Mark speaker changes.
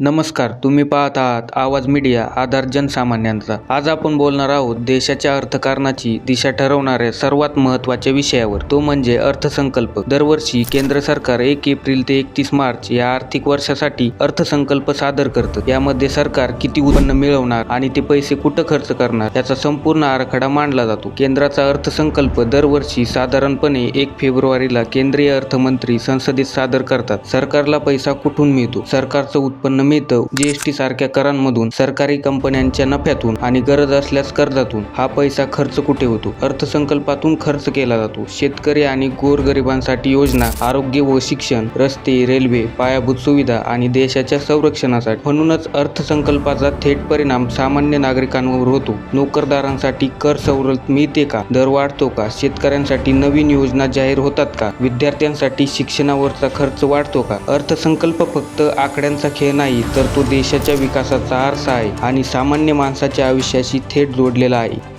Speaker 1: नमस्कार, तुम्ही पाहत आहात आवाज मीडिया, आधार जनसामान्यांचा. आज आपण बोलणार आहोत देशाच्या अर्थकारणाची दिशा ठरवणाऱ्या सर्वात महत्त्वाच्या विषयावर, तो म्हणजे अर्थसंकल्प. दरवर्षी केंद्र सरकार 1 एप्रिल ते 31 मार्च या आर्थिक वर्षासाठी अर्थसंकल्प सादर करतं. यामध्ये सरकार किती उत्पन्न मिळवणार आणि ते पैसे कुठं खर्च करणार याचा संपूर्ण आराखडा मांडला जातो. केंद्राचा अर्थसंकल्प दरवर्षी साधारणपणे 1 फेब्रुवारीला केंद्रीय अर्थमंत्री संसदेत सादर करतात. सरकारला पैसा कुठून मिळतो? सरकारचं उत्पन्न मिळतं जीएसटी सारख्या करांमधून, सरकारी कंपन्यांच्या नफ्यातून आणि गरज असल्यास कर्जातून. हा पैसा खर्च कुठे होतो? अर्थसंकल्पातून खर्च केला जातो. शेतकरी आणि गोरगरिबांसाठी योजना, आरोग्य व शिक्षण, रस्ते, रेल्वे, पायाभूत सुविधा आणि देशाच्या संरक्षणासाठी. म्हणूनच अर्थसंकल्पाचा थेट परिणाम सामान्य नागरिकांवर होतो. नोकरदारांसाठी कर सवलत मिळते का? दर वाढतो का? शेतकऱ्यांसाठी नवीन योजना जाहीर होतात का? विद्यार्थ्यांसाठी शिक्षणावरचा खर्च वाढतो का? अर्थसंकल्प फक्त आकड्यांचा खेळ नाही, तर तो देशाच्या विकासाचा आरसा आहे आणि सामान्य माणसाच्या आयुष्याशी थेट जोडलेला आहे.